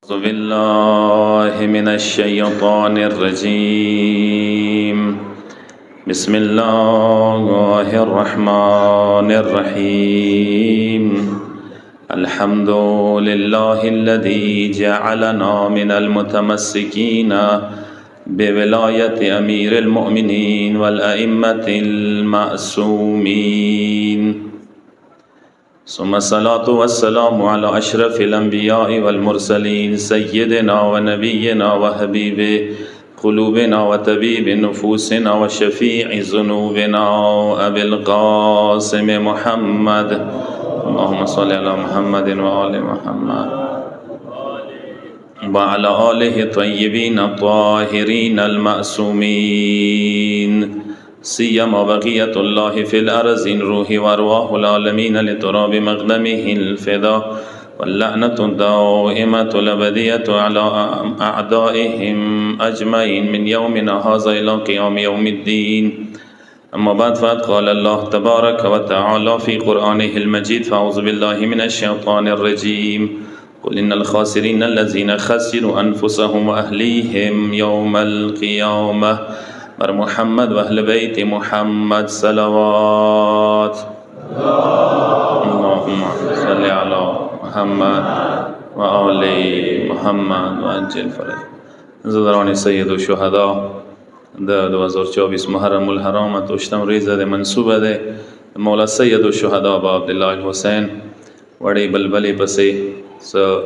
أعوذ بالله من الشيطان الرجيم. بسم الله الرحمن الرحيم. الحمد لله الذي جعلنا من المتمسكين بولاية أمير المؤمنين والأئمة المعصومين، ثم الصلاة والسلام على أشرف الأنبياء والمرسلين سيدنا ونبينا وحبيب قلوبنا وطبيب نفوسنا وشفيع ذنوبنا أبي القاسم محمد. اللهم صل على محمد وآل محمد وعلى آله الطيبين الطاهرين المعصومين، سيما بقية الله في الأرض روح وأرواح العالمين لتراب مقدمه الفداء، واللعنة الدائمة الأبدية على أعدائهم أجمعين من يومنا هذا إلى قيام يوم الدين. أما بعد، فقد قال الله تبارك وتعالى في قرآنه المجيد: فأعوذ بالله من الشيطان الرجيم. قل إن الخاسرين الذين خسروا أنفسهم وأهليهم يوم القيامة. بر محمد و اهل بیت محمد صلوات. اللهم صل على محمد و آل محمد و عجل فرج. زدران سید الشهدا د 2024 محرم الحرام توشتم ریزه ده منصوبه ده مولا سید الشهدا با عبدالله الحسین وڑی بلبلی پسی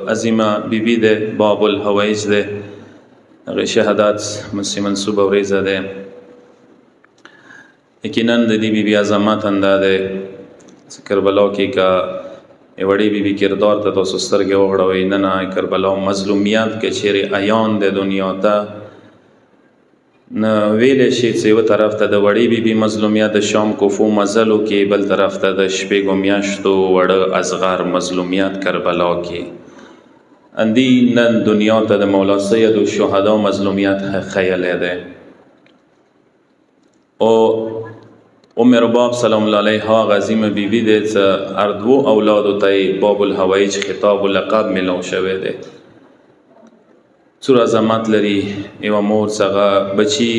عظیمه بیبی ده باب الحویج ده اغه شهادت منصوب و ریزه ده. یقیناً د دې بیبي عظمت انداده کربلا کې کا وړي بیبي کردار ته تاسو سترګې وغړوئ. نن کربلا مظلومیت کې چیرې عیان د دنیا ته نه ویلی شي چې یوه طرف ته د وړي بیبي مظلومیت د شام کوفو مزلو کې، بل طرف ته د شپږو میاشتو وړه اصغر مظلومیت کربلا کې. اندی نن دنیا ته د مولا سید الشهدا مظلومیت خیلی ده. او ام رباب سلام الله علیها غزیم بیبی ده چې اردو اولادو ته باب الحویج خطاب و لقب ملو شوه ده. څومره عظمت لري یوه مور څخه بچی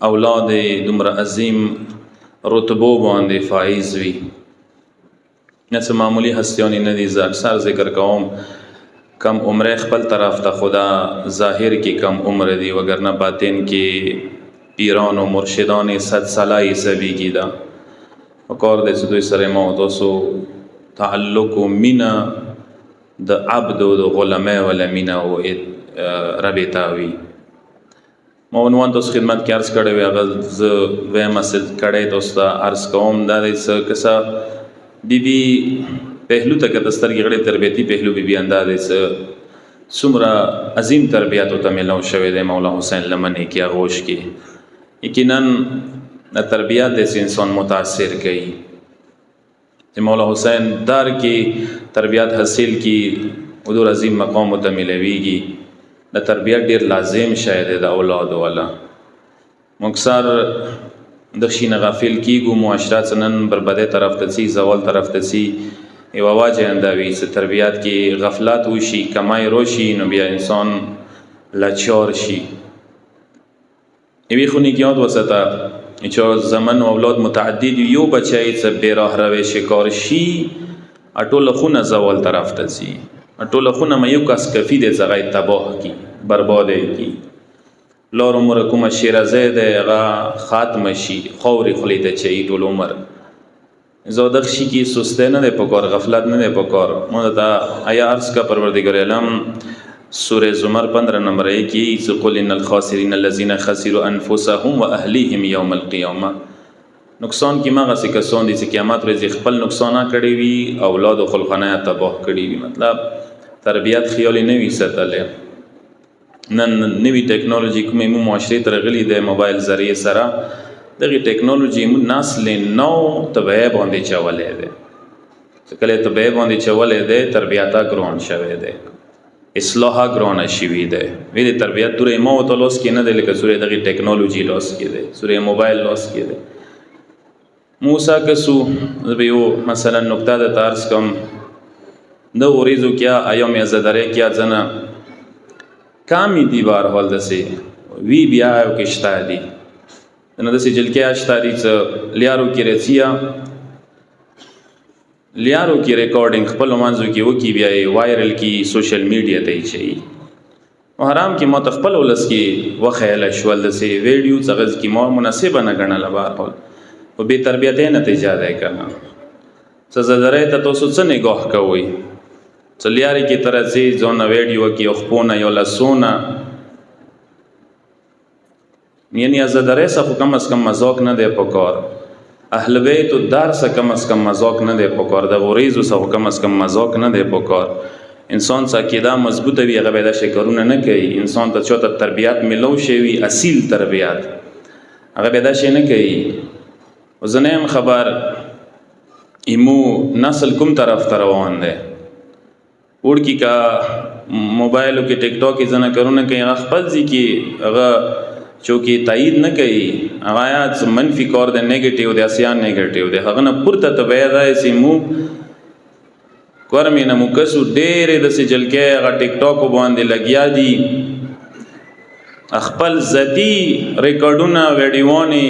اولاد دومره عظیم رتبو باندې فایز وي. نه څه معمولی هستیانی نه دي. زه اکثر ذکر کوم کم عمر خپل طرف ته خدا ظاهر کی کم عمر دی، وگرنه باطن کی پیران و مرشدان 100 ساله سبیگی دا وکار دی دوی سره ما تاسو تعلق و مینا د عبد و د غلمه ولا مینا و ربطاوی. ما عنوان تاسو خدمت کې عرض کړی وی، هغه زه ویم اصل کړی تاسو ته عرض کوم. دا دی څه کسا بیبي پهلو ته که دسترګې غړې تربیتي پهلو بیبي اندازې څه څومره عظیم تربیاتو ته میلاو شوی دی مولا حسین لمنې کې آغوش کې. یقیناً تربیت داسې انسان متاثر کوي چې مولا حسین دار کې تربیت حاصل کی حضور عظیم مقام ته میلویږي. د تربیت ډیر لازم شاید د اولاد والا مکسر دخشین غافل کیږو. معاشرات نن بربده طرف ته سی، زوال طرف ته سی. یو واجه انداوی چې تربیت کې غفلت وشي، کمای روشي، نو بیا انسان لاچار شي. یوی خونی که یاد وسطه چې زمن و اولاد متعدد یو بچه چې بیراه روی شکار شي، اټول خونه زوال طرف ته سی. اټول خونه ما یو کس کفی دی زغای تباه کی، برباده کی. لار عمر کومه شیرازه ده هغه ختم شي، خوري خلی ته چي ټول عمر. زودق شي کی سسته نه ده پکار، غفلت نه ده پکار. مونږ ته آیا عرض کا پروردگار عالم سورہ زمر 15 نمبر 1 کې قل ان الخاسرین الذين خسروا انفسهم واهليهم يوم القيامه. نقصان کی ماغه څه کسان دي چې قیامت ورځ خپل نقصان کړي وي، اولاد او خلخانه تباه کړي وي. مطلب تربیت خیالي نه وي ستله. نن نوی ټیکنالوژي کومه مو معاشري ترغلي د موبایل ذریعہ سره دغه ټیکنالوژي مو نسل نو تبعه باندې چولې ده. کله تبعه باندې چولې ده تربیتا ګران شوه ده، اصلاح ګران شوی ده. وی د تربیت تورې مو ته لوس کې نه ده، لکه سورې دغه ټیکنالوژي لوس کې ده، سورې موبایل لوس کې ده. موسی کسو بیو مثلا نکته د تارس کم د اوریزو کیا ایام یزدره کیا زنه کامی دی بهرحال داسې وی بیا یو کې شته دي نو داسې جلکې شته دي څه لیارو کې رسیا لیارو کې ریکارډینګ خپل منځو کې وکي بیا وایرل کی سوشل میډیا ته چي حرام کې مو خپل ولس کې وخیل شول داسې ویډیو څنګه کې مو مناسبه نه ګڼل بهرحال او به تربیت نتیجه ده کنه سزا درې ته تاسو څه نگاه کوئ چلیاري کې ترځي ځونه ویډیو کې خپونه یو لسونه یعنی از درې څخه کم از کم مذاق نه دی پکار اهل بیت دار څخه کم از کم مذاق نه دی پکار د غریزو څخه کم از کم مذاق نه دی پکار انسان څخه کېدا مضبوطه وي هغه به دا شکرونه نه کوي انسان ته چوته تربیات ملو شي وي اصیل تربیات هغه به دا شي نه کوي وزنیم خبر ایمو نسل کوم طرف ته روان دی وړکی کا موبایلو کې ټیک ټاک زنه کرونه کوي هغه خپل ځي کې هغه چونکی تایید نه کوي هغه یا منفي کار دی نیگیټیو دی اسیان نیگیټیو دی هغه نه پورته ته به دا سیمو کورمینه مو کسو ډېرې د سجل کې هغه ټیک ټاک باندې لګیا دي خپل ذاتی ریکارډونه ویډیوونه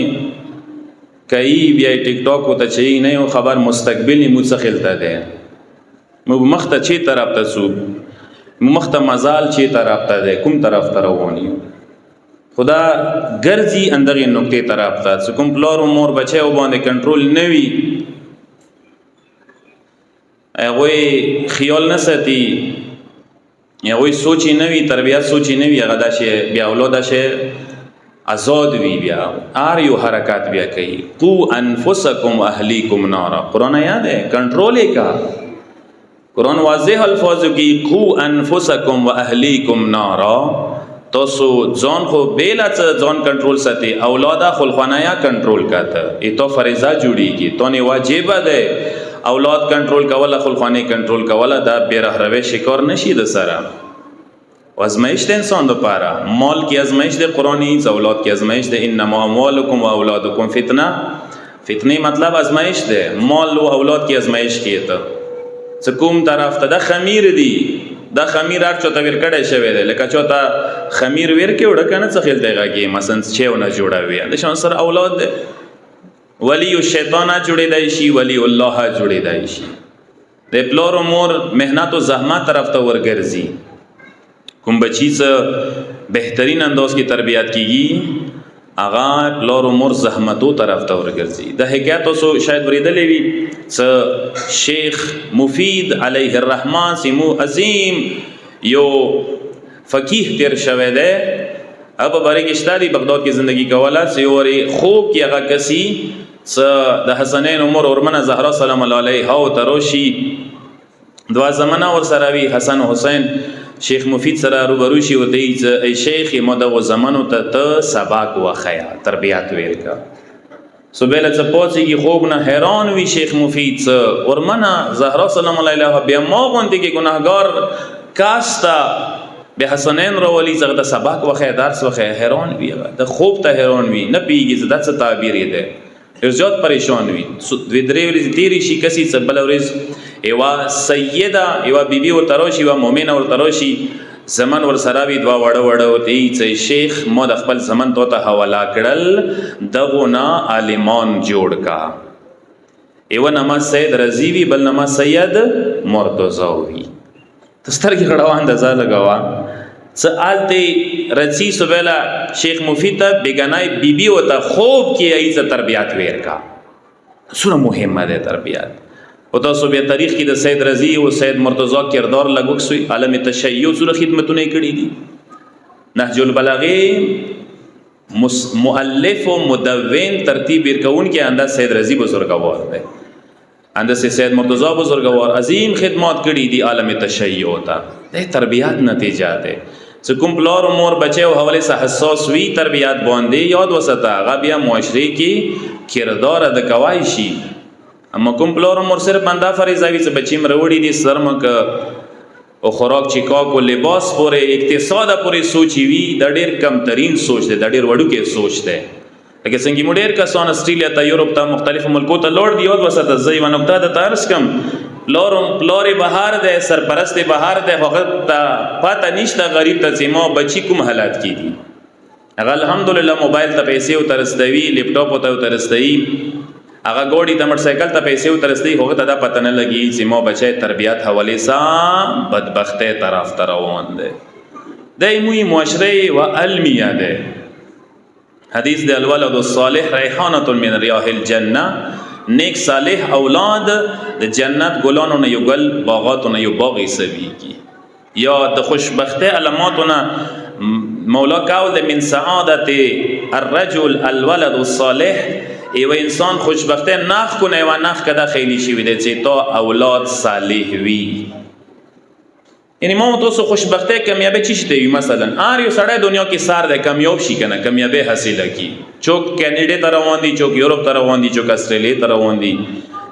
کوي بیا ټیک ټاک ته چي نه یو خبر مستقبل مو څه خلته ده مو مخته چی طرف ته سو مخته مزال چی طرف ته ده کوم طرف ته رواني خدا ګرځي اندغه نقطې طرف ته کوم پلار مور بچي او باندې کنټرول نوي هغه خیال نه ساتي هغه سوچي نوي تربيات سوچي نوي هغه داشه بیا اولاد شه آزاد وی بیا آر یو حرکات بیا کوي قو انفسکم اهلیکم نارا قرآن یاد ہے کنٹرول کا قرآن واضح الفاظ کی قو انفسکم و اهلیکم نارا تاسو ځان خو بیلا ځان کنټرول ساتي اولادا خلخانایا کنټرول کاته ایتو فریضه جوړیږي تو نه واجب ده اولاد کنټرول کوله خلخانه کنټرول کوله دا بیره روي شکار نشي د سره ازمایش د انسان لپاره مال کی ازمایش د قرآنی اولاد کی ازمایش د انما اموالکم و اولادکم فتنه مطلب ازمایش ده مال او اولاد کی ازمایش کیته کوم طرف ته د خمیر دی دا خمیر هر چوته ور کړه شوی دی لکه چوته خمیر ور کې وړه کنه څه خیل دیږي کې مثلا چېونه جوړوي د شان سره اولاد ده ولی الشیطان جوړې دی شي ولی الله جوړې دی شي د پلور امور مهنت او زحمت طرف ته ورګرځي کوم بچی څه بهترین انداز کی تربیت کیږي اغا پلور امور زحمتو طرف ته ورګرځي د حکایت اوسو شاید ورېدلې وي څه شیخ مفید علیه الرحمن سیمو عظیم یو فقیه تیر شوه ده اب باریک اشتاری بغداد کی زندگی کولا سیوري خوب کی هغه کسي څه د حسنین عمر ورمنه زهرا سلام الله علیها او تروشی دوا زمانہ ور سره وی حسن حسین شیخ مفید سره روبرو شي وته ای شیخ مدغه زمانو ته سبق وخیا تربیت ورکا صبح له پوڅي خوب نه حیران وی شیخ مفید ورمنه زهرا سلام الله علیها بیا ما غونډه کې ګناهګار کاستا به حسنین رو ولی زغه سبق وخیا درس وخیا حیران وی د خوب ته حیران وی نه پیږي زده څه تعبیر ده ارزاد پریشان وی دوی درې ورځې تیری شي کسي بل ورځ ایوا سیده ایوا بیبي ور تروشي وا مؤمنه ور تروشي زمن ور سراوی دوا وړه وتی چې شیخ مو د خپل زمن ته حواله کړل دغه نا عالمان جوړ کا ایوا نما سید رضیوی بل نما سید مرتضوی تسترګي غړوان د ځا لګوا سالته رچی سویلا شیخ مفید بیگانای بیبی وتا خوب کی ایزه تربیت ورکا سونه مهمه ده تربیت او تاسو بیا تاریخ کې د سید رضی او سید مرتضی کردار لګوکسوی عالم تشیع سره خدمتونه کړې دي نهج البلاغه مؤلف و مدون ترتیب ورکون کې انداز سید رضی بزرګوار ده انداز سید مرتضی بزرګوار عظیم خدمات کړې دي عالم تشیع ته د تربیت نتیجه ده کوم پلار امور بچه او حواله سه حساس وی تربیت باندې یاد وسته هغه بیا معاشره کې کردار د کوي شي اما کوم پلار امور صرف بنده فریضه وی چې بچی مروړي دي سرمک او خوراک چیکا کو لباس پورې اقتصاد پورې سوچي وی د ډېر کم ترین سوچ ده د ډېر وړو کې سوچ ده لکه څنګه موډر کسان استرالیا ته یورپ ته مختلف ملکو ته لوړ دی یاد وسته ځای ونکته د تارس کم پلور بهار دی سرپرست بهار دی هغه ته پته نشته غریب ته چې ما بچی کوم حالات کې دي هغه الحمدلله موبایل ته پیسې وترستوي لیپټاپ ته وترستوي هغه ګوډي د موټر سایکل ته پیسې وترستوي هغه ته دا پته نه لګي چې ما بچی تربیت حواله سا بدبخته طرف ته روان دی دایموی معاشره و علمیه ده حدیث ده الولد الصالح ریحانة من ریاح الجنه نیک صالح اولاد د جنت گلانو نه یو گل باغاتو نه یو باغی سویگی یا د خوشبخته علاماتو نه مولا قول ده من سعادت الرجل الولد الصالح ایو انسان خوشبخته نخ کنه و نخ کده خیلی شوی ده چه تا اولاد صالح وی یعنی ما تاسو خوشبخته کامیابی چی شته وي مثلا یو سړی دنیا کې سار ده کامیاب شي کنه کامیابی حاصله کی چوک کینیډا ته روان دي چوک یورپ ته روان دي چوک استرالیا ته روان دي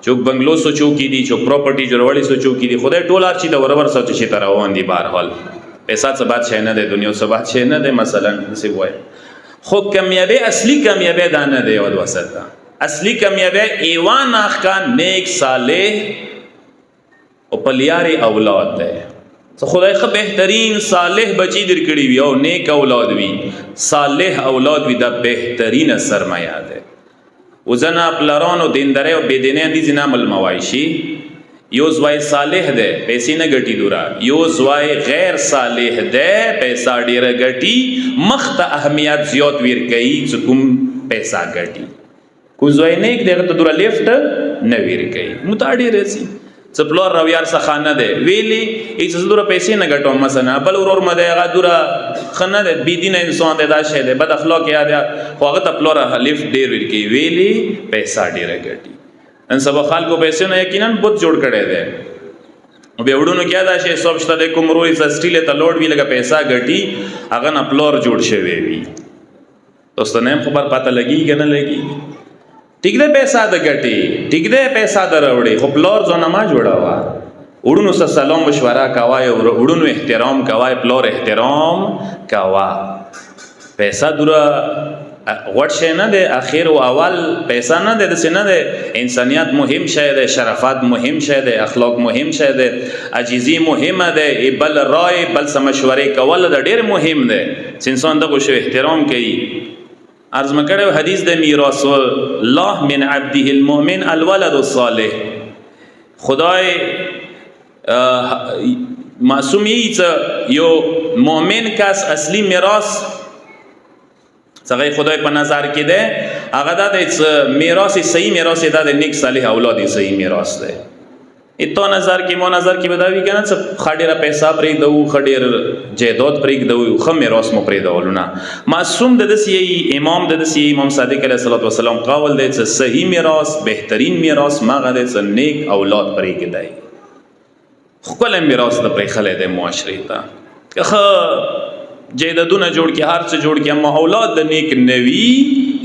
چوک بنگلو سوچو کی دي چوک پراپرټي جوړولې سوچو کی دي خدای ټول هر چی د ورور سوچ شي ته روان دي بهر حال پیسې څه بات شي نه ده دنیا څه بات شي نه ده مثلا څه وای خو کامیابی اصلي کامیابی دا نه ده او وسطه اصلي کامیابی ایوان اخ کا نیک صالح او پلیاری اولاد ده خدای خو بهترین صالح بچی در کړی وي او نیک اولاد وي صالح اولاد وي دا بهترین سرمایه ده وزنا پلارانو دیندار او بيدینه دي جنام الموایشی یو زوای صالح ده پیسې نه ګټي دورا یو زوای غیر صالح ده پیسې ډیره ګټي مخت اهمیت زیات ور کوي چې کوم پیسې ګټي کو زوای نیک دغه ته دورا لیفټ نه ور کوي متاډي رسی څپلور راویار څخه نه دی ویلي هیڅ زدوره پیسې نه ګټوم مثلا بل ورور مده هغه دوره خنه دی بی دین انسان دی دا شی دی بد اخلاق یاد خو هغه تپلور لیفټ ډیر ورکی ویلي پیسې ډیره ګټي ان سبا خلکو پیسې نه یقینا بوت جوړ کړي دی به وډونو کیا دا شی سب شته د کومرو از سټیل ته لوډ وی لګه پیسې ګټي هغه نه پلور جوړ شوی وي دوستانه خبر پته لګي کنه لګي ٹھیک ده پیسہ د ګټي ٹھیک ده پیسہ د راوړي خو پلور ځونه ما جوړاوه وډونو سره سلام مشوره کاوای او وډونو احترام کاوای پلور احترام کاوا پیسہ دورا غوړ شي نه ده اخر او اول پیسہ نه ده د سینه ده انسانیت مهم شی ده شرافت مهم شی ده اخلاق مهم شی ده عجیزی مهمه ده بل رائے بل مشورې کول د ډیر مهم ده انسان دغه شی احترام کوي عرض مکړو حدیث د میراث الله من عبده المؤمن الولد الصالح خدای معصومیت یو مؤمن کس اصلی میراث څنګه خدای په نظر کې ده هغه د میراث صحیح میراث ده د نیک صالح اولاد صحیح میراث ده اتو نظر کې مو نظر کې بداوی کنه څه خډيره پیسې پرې دو خډير جیدات پرې دو خو میراث مو پرې دولونه معصوم د دسي امام د دسي امام صادق علیه الصلوۃ والسلام قول دی چې صحیح میراث بهترین میراث ماغه د نیک اولاد پرې کېدای خپل میراث د پرې خلې د معاشري ته خو جیدادونه جوړ کې هر څه جوړ کې اما اولاد د نیک نوی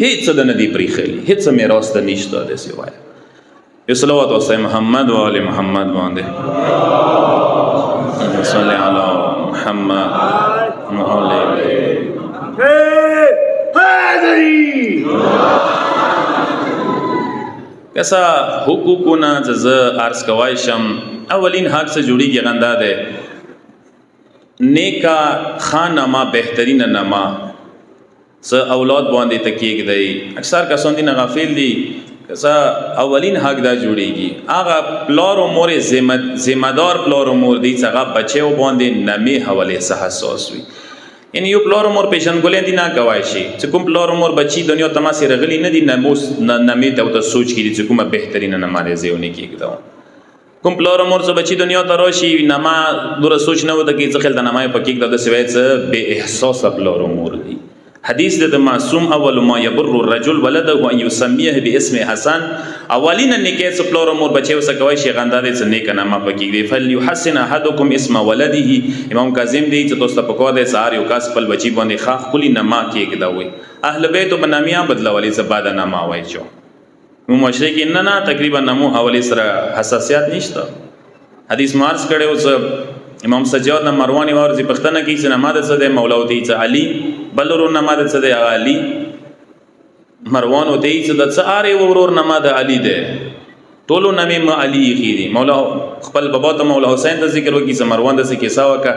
هیڅ د ندی پرې خلی هیڅ میراث د نشته د سیوای صلوات و محمد و آل محمد باندې صلی علی محمد و آل کسا حقوقنا جزا عرض کوایشم اولین حق سے جوڑی کی غندا دے نیکا خان نما بہترین نما س اولاد باندې تکیک دی اکثر کسان دي غافل دي کسا اولین حق دا جوړیږي هغه پلار او مور ذمہ دار پلار او مور دي چې هغه بچو باندې نمی حواله سه حساس وي ان یو پلار او مور پیژنګولې دي نه کوي شي چې کوم پلار او مور بچي دنیا تماسي رغلی نه دي نموس نمی ته ته سوچ کړي چې کومه بهترین نه مارې زیونه کېږي کوم پلار او مور څه بچي دنیا ته راشي نما دغه سوچ نه وته کې ځخل د نمای پکې د سوي څه به احساس پلار او مور دي حدیث د معصوم اول ما يبر الرجل ولده ان يسميه باسم حسن اولین نیکه سپلور مور بچو سکوي شي غندار څه نیک نامه پکې دی فل يحسن احدكم اسم ولده امام کاظم دی چې تاسو په کوه د سار یو کاس خپل بچي باندې خاخ کلی نامه کې دا وي اهل بیت بنامیا بدلولې زباده نامه وای چو نو مشرک نه تقریبا نمو حواله سره حساسیت نشته حدیث مارس کړي اوس امام سجاد نه مروانی ورزي پختنه کی چې نماز څه د مولا وتی چې علي بلورو نماز څه د علي مروان وتی چې د څاره ورور نماز علي ده ټولو نه مې علي ایښي دي. مولا خپل بابا ته مولا حسین ته ذکر وکړي، څه مروان داسې کیسه وکړه،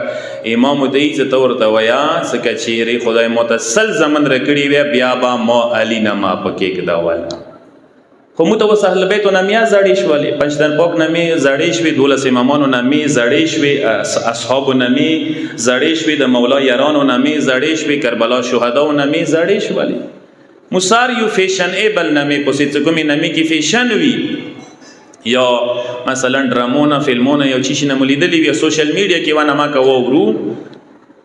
امام ورته وایي څه ته ورته وایه څه که چیرې خدای ما ته سل زمن راکړي وی بیا به ما علي نه ما په کېږدوله. خو موږ ته اوس اهل بیتو نه مې زړې شولې، پنجتن پاک نه مې زړې شوې، 12 امامانو نه مې زړې شوې، اصحابو نه مې زړې شوې، د مولا یارانو نه مې زړې شوې، کربلا شهداو نه مې زړې شولې. مسار یو فیشن ایبل نه مې پسې څه کومې نه مې کې فیشن وي، یا مثلا ډرامونه فلمونه یو چی شي نه ملیدلی وي سوشل میډیا کې ونه ما کوو ورو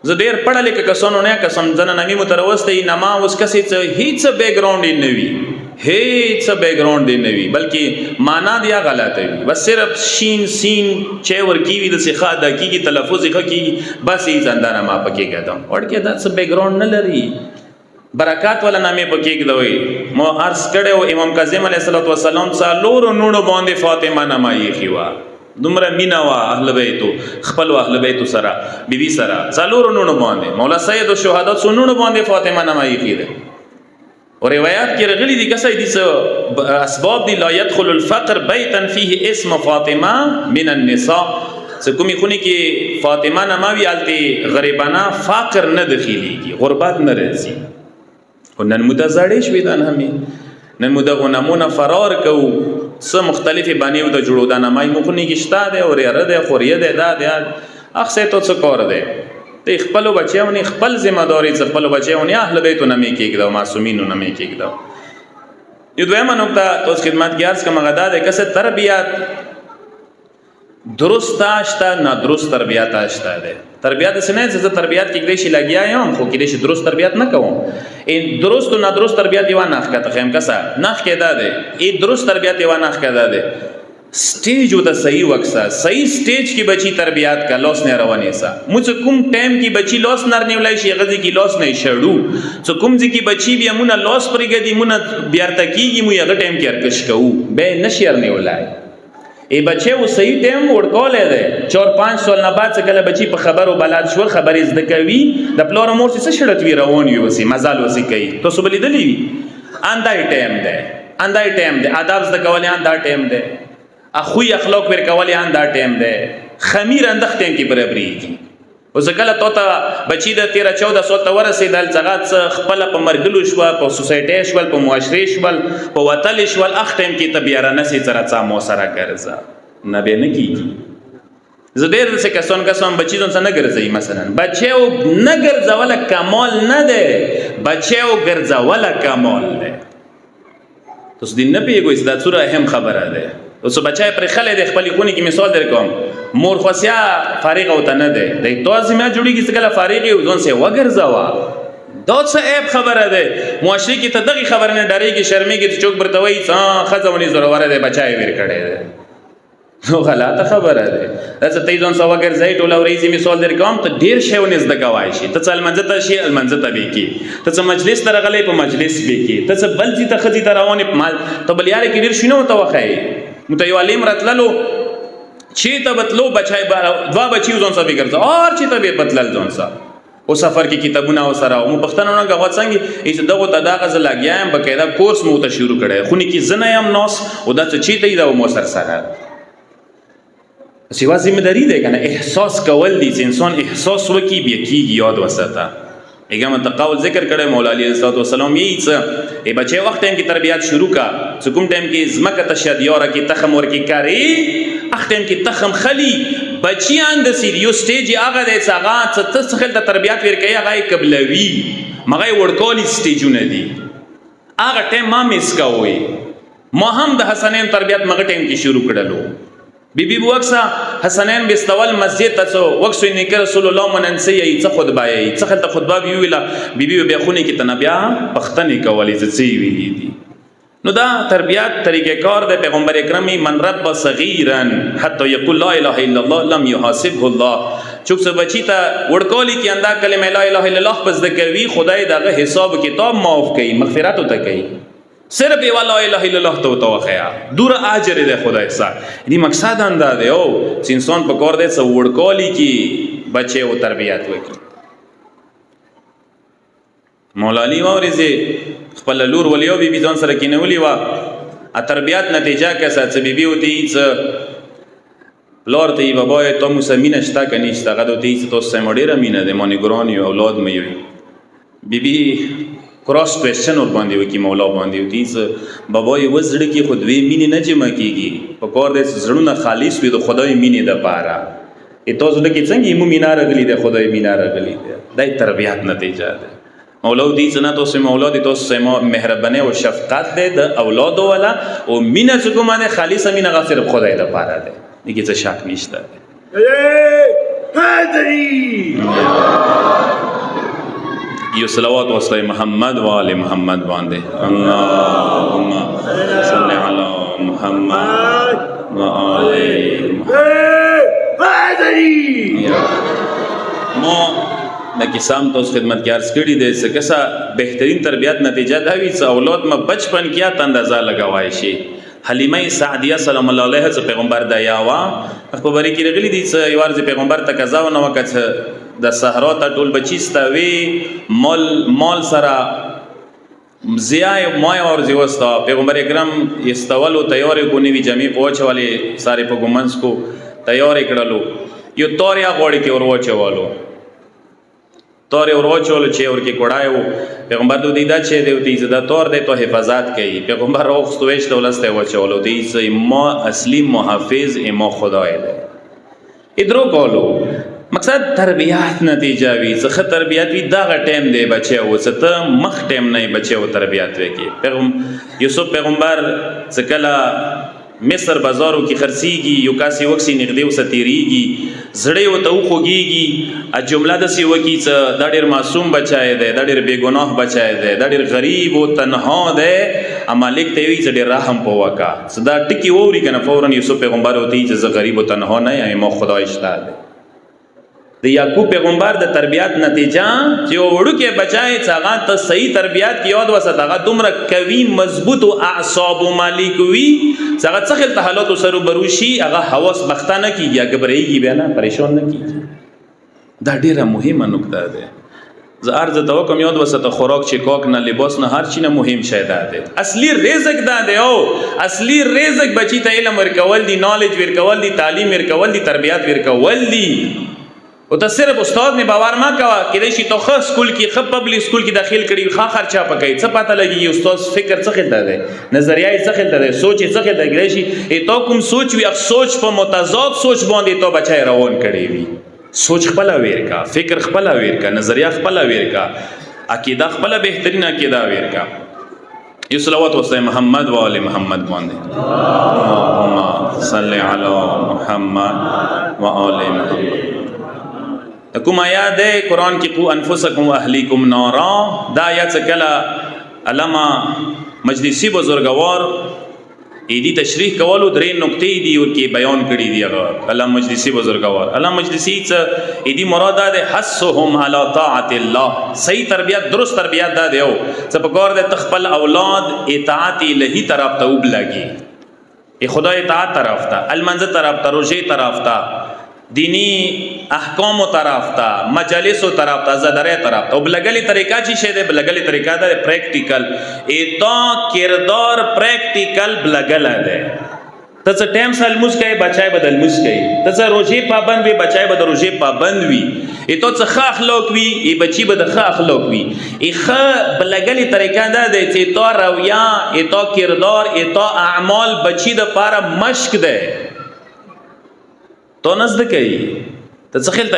زه ډیر پړه لیک کسانو نه قسم ځنه نمی متروسته نه ما اوس کسې څه هیڅ بیک گراوند نه وي، هیڅ بیک گراوند نه وي، بلکې معنا دیا غلطه وي، بس صرف شین سین چې ورکی وي د سخا د کیږي تلفظ کیږي بس یې ځندانه ما پکې کېدم ورکه دا څه بیک گراوند نه لري. برکات ولا نامې پکې کېدوي مو عرض کړو امام کاظم علیه السلام څلور نونو باندې فاطمه نامه خيوا دومره مینا وا اهل بیتو خپل اهل بیتو سره بیبي سره څلور نونو باندې مولا سید الشهدا سنونو باندې فاطمه نامه خيره. اور روایات کې رغلي دي کسې دي اسباب دي لا يدخل الفقر بيتا فيه اسم فاطمه من النساء سکومی خونی کې فاطمه نامه وی الته غریبانا فقر نه دخیلیږي غربت نه راځي. نن متزړې شوې ده همې نن مو دغه نمونه فرار کوو څه مختلفې باندې د جوړو دا نامای مخونی کې شته ده او یاره ده خوريه ده دا ده اخسه ته څه کار ده ته خپل بچیونه خپل ذمہ داری خپل بچیونه اهل بیت نه مې کېږي معصومین نه مې کېږي. یو دویمه نقطه توس خدمتګار څخه غدا ده کسه تربیات درست آشتا نه درست تربیت آشتا ده تربیت سنه زه تربیت کې کېږي لګیا یم خو کېږي درست تربیت نه کوم این درست و نه درست تربیت یو نه ښکته خیم کسه نه کېدا ده این درست تربیت یو نه کېدا ده سټیج وته صحیح وکسا صحیح سټیج کې بچی تربیت کا لوس نه روانې سا مڅ کوم ټایم کې بچی لوس نه نیولای شي غزي کې لوس نه شړو څ کوم ځکه بچی بیا مونږه لوس پرګدي مونږه بیارته کیږي مو یغه ټایم کې ارکش کوو به نشیر نیولای ای بچه و صحیح ټایم ورکولې ده 4-5 سال نه بعد څنګه بچی په خبرو بلاد شو خبرې زده کوي د پلور مور څه شړت وی روان یو وسی مزال وسی کوي تو سو بلیدلی اندای ټایم ده آداب زده کولې اندا ټایم ده اخوی اخلاق ور کولې اندا ټایم ده خمیر اندخ ټایم کې برابرېږي او ځکه ته بچی د 13-14 سال ته ورسېدل څنګه خپل په مرګلو شو په سوسایټي شو په معاشري شو په وطن شو اخ ټایم کې تبياره نسي سره څا مو سره ګرځا نه به نه کیږي زبیر څه کسان بچی ځون څنګه ګرځي مثلا بچو نه ګرځول کمال نه ده بچو ګرځول کمال ده تاسو دین نه پیګوي دا څوره اهم خبره ده اوس بچای پر خلې د خپل خونی کې مثال درکوم مور خوسیا فارغ اوته نه ده د توازی ما جوړیږي څنګه فارغ یو ځون سه وګرځوا دا څه عیب خبره ده معاشري کې ته دغه خبره نه ډارېږي شرمېږي چې چوک برتوي خځونی ضرورت ده بچای ور کړي ده نو غلطه خبره ده دا ته ځون سه وګرځي ټول اورېزي مثال درکوم ته ډیر شیونه زده کوي شي ته څل منځ ته شي المنځ ته به کی ته مجلس تر غلې په مجلس به کی ته بل ځي ته خځي ته روانه مال ته بل یاره کې ډیر شنو ته وخی متیوالیم راتللو چی ته بتلو بچای دوا بچی ځون سره ګرځا اور چی ته به بتلل ځون سره او سفر کې کتابونه او سره مو پښتنو نه غوا څنګه ایس دغه تداغه ز لګیایم بقاعده کورس مو ته شروع کړه خو نه کی زنه یم نوس او دا چی ته دا مو سره سیوا ذمہ داری ده کنه احساس کول دي انسان احساس وکي بیا کیږي یاد وساته ایګه متقاول ذکر کړه مولا علی السلام یې څه ای بچي وخت ټیم کې تربیات شروع کا کوم ټیم کې زمکه تشد یاره کې تخم ورکی کاری اخ ټیم کې تخم خلی بچیان د سیریو سټیج هغه د څنګه څه خل د تربیات ور کوي هغه قبلوي مغه ورکولی سټیجونه دي هغه ټیم ما مس کوي ما هم د حسنین تربیات مغه ټیم کې شروع کړلو بیبی بوکسا حسنین بستول مسجد تاسو وکسو نیک رسول الله مننسی څه خطبه یې څه خلته خطبه ویلا بیبی به خونی کې تنبیا پختنی کولی څه ویلی دي نو دا تربیات طریقې کار د پیغمبر اکرم من رب صغیرا حتی یقول لا اله الا الله لم يحاسبه الله چوک څه بچی ته ورکولی کې اندا کلمه لا اله الا الله پس د کوي خدای دغه حساب کتاب معاف کوي مغفرت وته کوي صرف لا اله الا الله تو توخیا دور اجر ده خدای سره دې مقصد انده ده او انسان په کور دې څو ورکولی کې بچي او تربيات وکړي مولا علی مورزه خپل لور ولیو بي ځان سره کینولې وا تربیات نتیجه کسا څه بیبي وتی څه پلار ته بابا ته موسه مینه شته که نشته هغه ته وتی تاسو سره ډېره مینه ده ما نه ګران یو اولاد مې وي بیبي کراس کوېسچن ور باندې وکړي مولا باندې وتی بابا یې وزړه کې خو دوی مینې نه جمع کېږي په کار دی زړونه خالص وي د خدای مینې دپاره تاسو زړه کې څنګه یمو مینا راغلي دی خدای مینا راغلي دی دا تربیت نتیجه ده مولا دې څنګه تاسو اولاد تاسو سم مهرباني او شفقت ده د اولاد ولا او مینا چې کومه نه خالص مینا غفر خدای د پاره ده دغه څه شک نشته یو صلوات واسطه محمد و آل محمد باندې اللهم صل علی محمد و آل ما د کسام تاسو خدمت کې عرض کړی دی چې کسا بهترین تربیت نتیجه دا وي چې اولاد ما بچپن کې اندازه لګوای شي حلیمه سعدیه سلام الله علیها چې پیغمبر د یاوا په بری کې رغلی دي چې یوار چې پیغمبر ته قضا و نو وخت د صحرا ته ټول بچیستوي مال سره زیای مای اور زیوستا پیغمبر اکرم استولو تیار کو نیوی جمعی پوچواله ساره په ګمنس کو تیار کړلو یو توریا غوړی کې ورواچوالو تور ورواچول چې ور کې کوړایو پیغمبر دوی دا چې دی زدا تور دی ته حفاظت کوي پیغمبر اوختويش دولسته واچولو دی چې ما اصلي محافظ ما خدای دی ادرو کولو مقصد تربیات نتیجه وی څخه تربیات وی دا ټیم دی بچو وسته مخ ټیم نه بچو تربیات وکي یوسف پیغمبر څکلا مصر بازارو کې خرسيږي یو کاسي وکسي نغدي وستيريږي زړې وته خوږيږي ا جمله د سی وکی څ د ډېر معصوم بچای دی د ډېر بے ګناه بچای دی د ډېر غریب او تنها دی ا مالک ته وی چې ډېر رحم پوکا صدا ټکی ووري کنه فورن یوسف پیغمبر وتی چې غریب او تنها نه یم خدای شته دی د یعقوب پیغمبر د تربیات نتیجه چې وړو کې بچای څنګه ته صحیح تربیات کې یاد وسه هغه دومره قوي مضبوط او اعصاب مالک وي څنګه څخه ته حالات سره بروشي هغه حواس بختانه کیږي غبرېږي بیا نه پریشان نه کیږي دا ډیره مهمه نکته ده ز ارز توکم یاد وسه خوراک چې کوک نه لباس نه هر چی نه مهم شی ده اصلي رزق ده او اصلي رزق بچی ته علم ورکول دي نالج ورکول دي تعلیم ورکول دي تربیات ورکول دي او ته صرف استاد نه باور ما کوا کله شي تو خو سکول کې خو پبلک سکول کې داخل کړي خا خرچه پکې څه پته لګي استاد فکر څه خلته ده نظریه څه خلته ده سوچ څه خلته ده شي ته کوم سوچ وي سوچ په متضاد سوچ باندې تو بچای روان کړي وي سوچ خپل ورکا فکر خپل ورکا نظریه خپل ورکا عقیده خپل بهترین عقیده ورکا یو صلوات واسطه محمد و آل محمد باندې اللهم صل علی محمد و آل محمد کوم آیات ده قرآن کې قو انفسکم و اهلیکم نارا دا آیات کلا علامه مجلسی بزرگوار ایدی تشریح کولو درې نقطې دی او کې بیان کړی دی هغه علامه مجلسی بزرگوار علامه مجلسی څه ایدی مراد ده حثهم علی طاعت الله صحیح تربیت درست تربیت ده او څه په کار ده تخپل اولاد اطاعت الهی طرف ته وبلګي خدای اطاعت طرف ته المنځ طرف ته روزه طرف ته دینی احکام طرف تا مجالس طرف تا زدره طرف تا بلګلی طریقہ چی شه ده بلګلی طریقہ ده پریکټیکل ایتا کردار پریکټیکل بلګل ده ته ټیم سال مسکای بچای بدل مسکای ته روزه پابند وی بچای بدل روزه پابند وی ایتا څه اخلاق وی ای بچی بد اخلاق وی ای خ بلګلی طریقہ ده چې تو رویا ایتا کردار ایتا اعمال بچی د پاره مشق ده تو نزد کوي ته څه خلته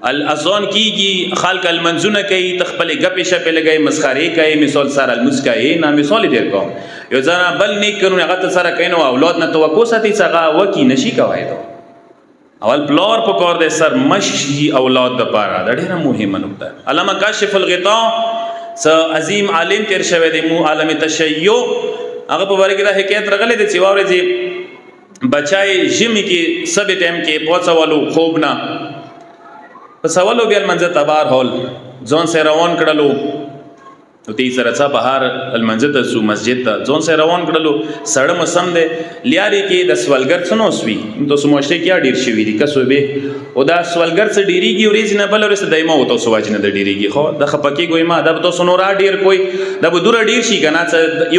الاذان کیږي خلق المنزونه کوي تخپل غپې شپې لګي مسخري کوي مثال سره المسکای نه مثال ډیر کوم یو ځنا بل نیک کړو هغه ته سره کینو اولاد نه توقع ساتي څنګه وکی نشي کوي ته اول پلور په کور دې سر مشي اولاد د پاره دا ډیره مهمه نقطه علامه کاشف الغطاء س عظیم عالم تیر شوی دی مو عالم تشیع هغه په ورګه د حکایت رغله دي چې واورې دي بچای جمی کې سب ټیم کې پوڅولو خوب نه په سوالو بیا منځ تبار هول ځون سره روان کړلو او تی سره څه بهار المنځ ته سو مسجد ته ځون سره روان کړلو سړی مسم دی لیارې کې د سوالګر څه نو سوي تاسو موشته کې ډیر شوي دي کسو به او دا سوالګر څه ډیریږي ورځ نه بل ورځ دایمه او تاسو واجنه د ډیریږي خو د خپکی ګوي ما دا تاسو نور ډیر کوئی دا به دور ډیر شي کنه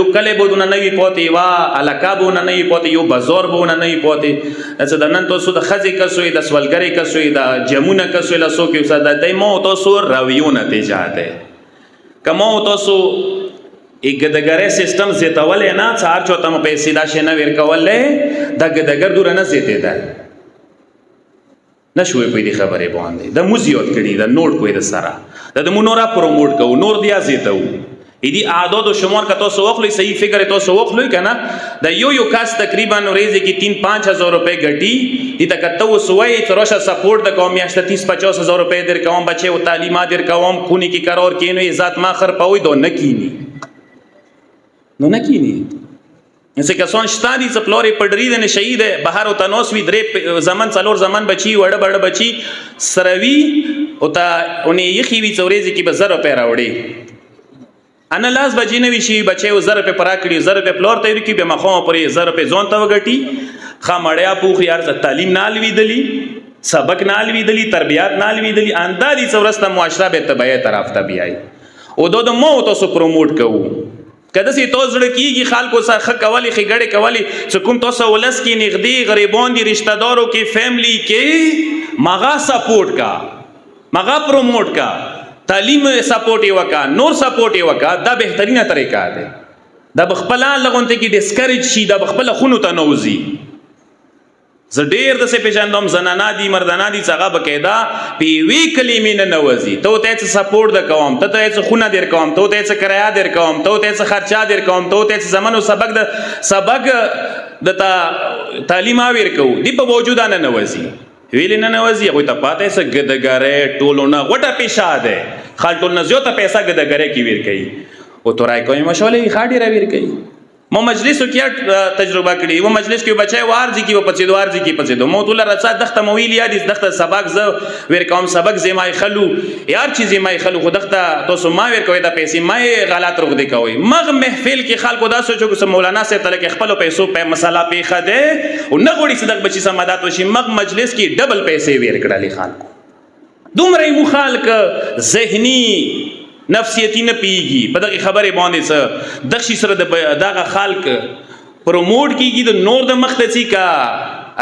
یو کله بودونه نه وی پوتې وا الکابونه نه وی پوتې یو بازار بونه نه وی پوتې چې د نن تاسو د خزې کسوي د سوالګری کسوي د جمونه کسوي لاسو کې وسه د دایمه او تاسو راویونه ته جاته کمو تاسو ګدګره سیستم زیتولې نه څار چوته مې پیسې دا شنه ور کولې د ګدګر دور نه زیته ده نشوي په دې خبره باندې د موزیوت کړي د نوٹ کوی د سره د مونورا پروموټ کو نور دیا زیته و دې عادت او شمار کا تاسو وخلې صحیح فکر تاسو وخلې کنه د یو کاس تقریبا ورځې کې 3-5 هزار روپے ګټي دې تکته وسوي ترشه سپورټ د قوم میاشت 30-50 هزار روپے در کوم بچي او تعلیمات در کوم خونی کی قرار کینو عزت ما خر پوي دو نکینی نو نکینی اسه کسان شتادي څپلوري پډری د شهید بهر او تنوس وی درې زمن څلور زمن بچي وړ بچي سروي او تا اونې یخي وی څورېږي کې به 0 روپے راوړي انا لاس بجی نوی شي بچي و 0 روپے پراکړي 0 روپے پلور ته کی به مخو پرې 0 روپے ځون ته وګټي خامړیا پوخ یار ز تعلیم نال وی دلی سبق نال وی دلی تربیات نال وی دلی اندادي څورسته معاشره به تبعه طرف ته بیاي او دو د مو تاسو پروموټ کوو کده سي توزړ کیږي خلکو سره کوالي خګړې کوالي چې کوم تاسو ولس کې نغدي غریبان دي رشتہ دارو کې فیملی کې مغا سپورټ کا مغا پروموټ کا تعلیم سپورټ یو کا نور سپورټ یو کا دا بهترینه طریقه ده دا بخپل لغونته کې ډیسکریج شي دا بخپل خونو ته نوزي ز ډیر د څه پیژندم زنانا دي مردانا دي څنګه بقاعده پی وی کلمې نه نوزي ته ته سپورټ د کوم ته ته خونه در کوم ته ته کرایه در کوم ته ته خرچا در کوم ته ته زمانو سبق د تعلیم اویر کو دی په موجوده نه نوزي ویل نه نوزي خو ته پاته څه ګدګره ټولونه غټه پیشاده خالټول نه زیاته پیسې ګدګره کی ویر کوي او تورای کوي مشولې خاډي را ویر کوي مو مجلس کې تجربه کړی و مجلس کې بچای وارځي کې و پڅې دوارځي کې پڅې دو موت الله رڅا دخته مویل یادي دخته سبق ز ور کوم سبق زمای خلو یار چیز زمای خلو خو دخته تاسو ما ور کوي دا پیسې ما غلط روغ دی کوي مغ محفل کې خلکو دا سوچو چې مولانا سے تل کې خپل پیسو په مساله په خده او نه غوړي صدق بچي سمادات وشي مغ مجلس کې ډبل پیسې ور کړلې خلکو دومره مو خلک ذهني نفسیتی نه پیږي په دغه خبره باندې څه دغشي سره دغه خلق پروموټ کیږي د نور د مختسی کا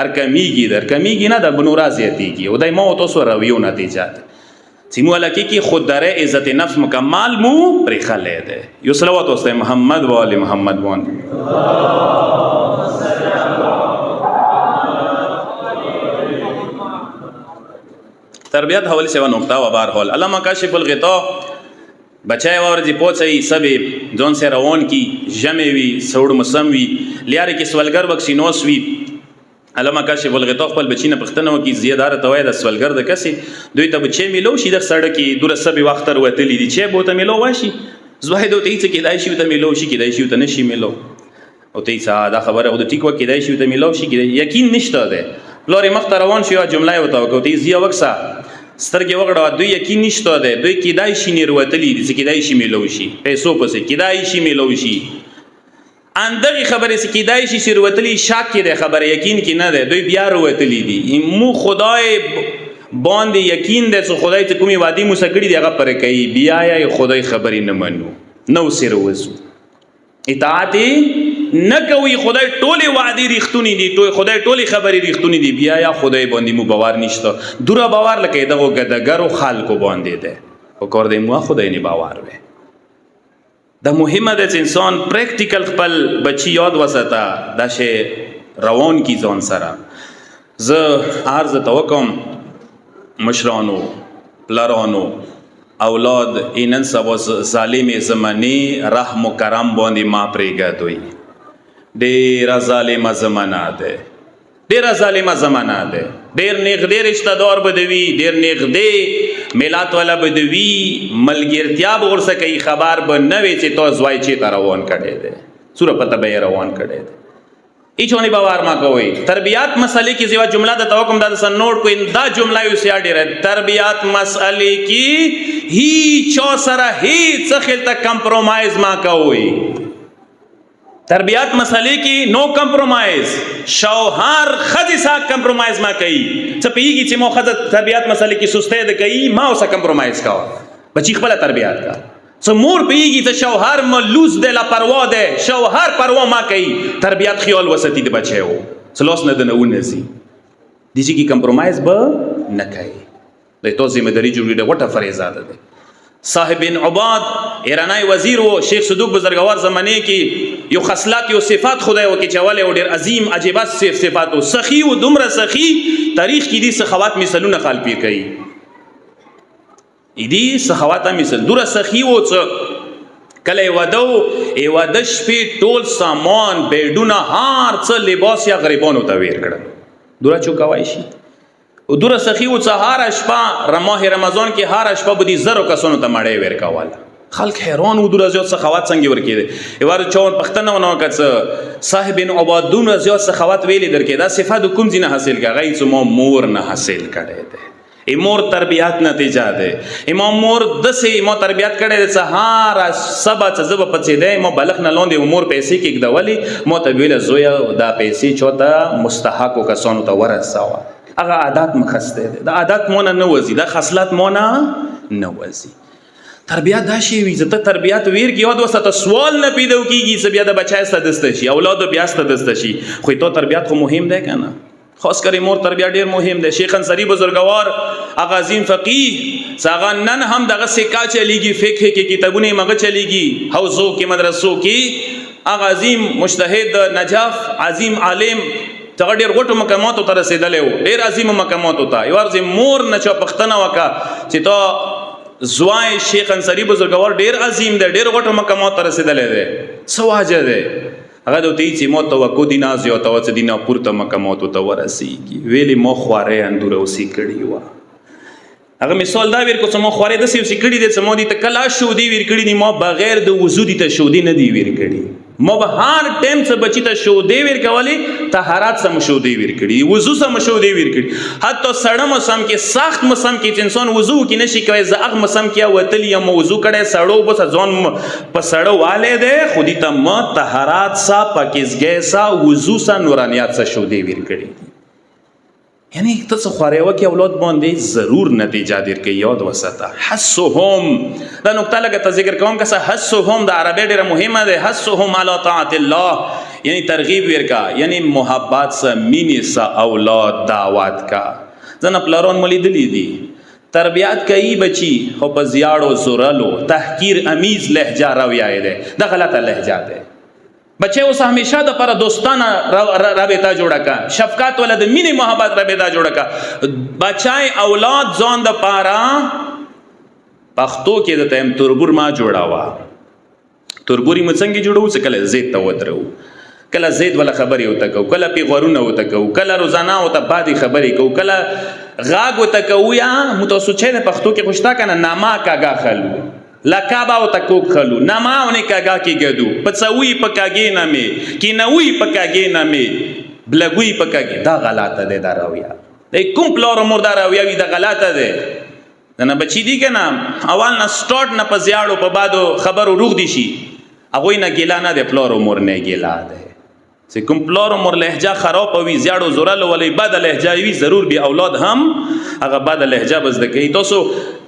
ارکمیږي د ارکمیږي نه د بنورازیتیږي او دای مو تاسو راویو نتیجات سیمو الکی کی خود دره عزت نفس مکمل مو پر خلې ده یو صلوات واست محمد و ال محمد وان تربیت حواله سیوا نقطه و بهر حال علامه کاشف الغطاء بچای ورځي پوڅي سبې ځون سره روان کی جمع وی سوړ مسم وی لیاره کې سوالګر وکسینوس وی علامه کاشف الغطاء خپل بچینه پختنه وکي زیادار توای د سوالګر د کسي دوی ته بچي ملو شي د سړک کې دور سبې وخت ورتلی دي چې بوته ملو واشي زوهد ته چې کېدای شي ته ملو شي کېدای شي ته نشي ملو او ته دا خبره او د ټیک و کېدای شي ته ملو شي یقین نشته ده لوري مخ روان شي جمله وته کوي زیه وکسا سترګې وګړه دوی یقین نشته ده دوی کېدای شي نیروتلی دي چې کېدای شي ملو شي پیسو پسې کېدای شي ملو شي اندغه خبره چې کېدای شي سروتلی شک کې ده خبره یقین کې نه ده دوی بیا وروتلی دي مو خدای باندې یقین ده چې خدای ته کومي وادي مسګړي دی هغه پر کوي بیا یا خدای خبرې نه منو نو سر وزو اطاعت نه کوي خدای ټوله وعده ریختونی دي خدای ټوله خبرې ریختونی دي بیا یا خدای باندې مو باور نشته دورا باور لکه دغه ګدګرو خلکو باندې ده او کور دې مو خدای نه باور وي دا مهمه ده چې انسان پریکټیکل خپل بچی یاد وساته دا شی روان کی ځون سره ز عرض توکم مشرانو پلارانو اولاد اینن سبا ظالم زمانی رحم و کرم باندې ما پریګه دوی ډیر ظالم زمانہ ده ډیر ظالم زمانہ ده ډیر نږدې رشتہ دار بدوي ډیر نږدې ملات والا بدوي ملګرتیا ورسره کوي خبر به نه وي چې تو زوای چې روان کړي ده سوره پته به روان کړي ده ایچونی باور ما کوئی تربیات مسئلے کی زیوہ جملہ دا توقم دا سن نوٹ کوئی دا جملہ یو سیاڈی رہے تربیات مسئلے کی ہی چو سرا ہی سخل تک کمپرومائز ما کوئی تربیات مسئلے کی نو کمپرومائز شوہر خزی سا کمپرومائز ما کئی چپی گی چی مو خز تربیات مسئلے کی سستے دے کئی ما اسا کمپرومائز کاؤ بچی خبلا تربیات کا سو مور پیگی تا شوہر ملوز دے لا پروا دے شوہر پروا ما کئی تربیت خیال وسطی دے بچے ہو سلوس ندن اون نزی دیجی کی کمپرومائز با نکائی دے تو ذمہ داری جوری دے وٹا فریضہ دے صاحب بن عباد ایرانائی وزیر و شیخ صدوق بزرگوار زمانے کی یو خصلات یو صفات خدای و کی چوالے و دیر عظیم عجیبات صفات و سخی و دمر سخی تاریخ کی دی سخوات مثلون خال پیر کئی ایدی سخواتا مثل دور سخی و کل ایوادش پی ټول سامان بیڈونا هار څه لباس یا غریبانو ته ویر کړه دورا چوکوای شي او دور سخی و هار شپه ماه رمضان کې هار شپه بودی زرو کسانو ته مړې ویر کول خلق حیران و دور زیات سخاوت څنګه ور کېده ایوار چون پختنه ونه کڅ صاحب بن عبادون زیات سخاوت ویلې در کې دا صفات کوم ځینه حاصل کړه غي چې مور نه حاصل کړي ده امور تربیات نتیجہ دے امام مور دسی مو تربیات کڑے دے سہارا سبا چزب پچے دے مو بلخ نہ لون دے امور پیسے کی اگدولی مو تبیل زویا دا پیسے چوتا مستحقو کسانو تا ورساوا اگا عادات مخستے دے دا عادات مونا نوزی دا خصلات مونا نوزی تربیات دا شیوی زتا تربیات ویر کی ود وسط سوال نہ پیدو کیگی سبیا دا بچہ است دستشی اولاد بیاست دستشی خوی تو تربیات کو مهم دے کنا خاص کر مور تربیت ډیر مهم ده شیخ انصاری بزرگوار آغا عظیم فقیه ساغا نن هم دغه سکا چلیږي فقه کې کتابونه مغه چلیږي حوزو کې مدرسو کې آغا عظیم مجتهد نجاف عظیم عالم تغه ډیر غټو مقاماتو ته رسیدلې ډیر عظیم مقاماتو ته یو ورځ مور نه چا پختنه وکا چې تو زوای شیخ انصاری بزرگوار ډیر عظیم ده ډیر غټو مقاماتو ته رسیدلې ده سواجه ده هغه د تی چې مو توقع دی ناز یو تو چې دینه پورته مقامات ته ورسیږي ویلی مو خواره اندور اوسې کړي وا هغه مثال دا ویر کو چې مو خواره د سې کړي د سمو دي ته کلا شو دی ویر کړي ني مو بغیر د وضو دي ته شو دی نه دی ویر کړي مو به هر ټیم څه بچی ته شو دی ویر کولی طهارت سم شو دی ویر کړي وضو سم شو دی ویر کړي حتی سړه موسم کې سخت موسم کې انسان وضو کې نشي کوي زغ موسم کې وتل یا موضوع کړي سړو بس ځون په سړو والے ده خودی ته ما طهارت سا پاکیزګي سا وضو سا نورانیات سا شو دی ویر کړي یعنی تاسو خوارېوه کې اولاد باندې ضرور نتیجه دیر کې یاد وساته حسهم دا نقطه لګه ته ذکر کوم که حسهم د عربی ډیره مهمه ده حسهم علی طاعت الله یعنی ترغیب ورکا یعنی محبت سا مینی سا اولاد دعوت کا زن پلارون ملیدلی دی تربیت کئی بچی خو په زیاړو زورلو تحقیر امیز لهجه رویای ده دا غلطه لهجه ده بچے اس ہمیشہ دا پر دوستانہ رابطہ جوڑا کا شفقات والا دا مینی محبت رابطہ جوڑا کا بچائے اولاد زون دا پارا پختو کې د تیم تربور ما جوړاوا تربوري مڅنګي جوړو څه کله زید ته ودرو کله زید ولا خبري وته کو کله پی غورونه وته کو کله روزانه وته بادي خبري کو کله غاغ وته کو یا متوسچه د پختو کې خوشتا کنه ناما کاغا خلو لکابا و تکوک خلو نماونه کاگا کی گدو پڅوی پکاگی نامه کی نوی پکاگی نامه بلګوی پکاگی دا غلطه ده دا راویا د کوم پلور مور دا راویا وی دا غلطه ده نه بچی دی کنه اول نه سٹارټ نه پزیاړو په بادو خبرو روغ دی شي هغه نه ګیلا نه ده پلور مور نه ګیلا ده چې کوم پلور مور لهجه خراب وي زیاړو زورل ولې بد لهجه وي ضرور به اولاد هم هغه بد لهجه بس د کوي تاسو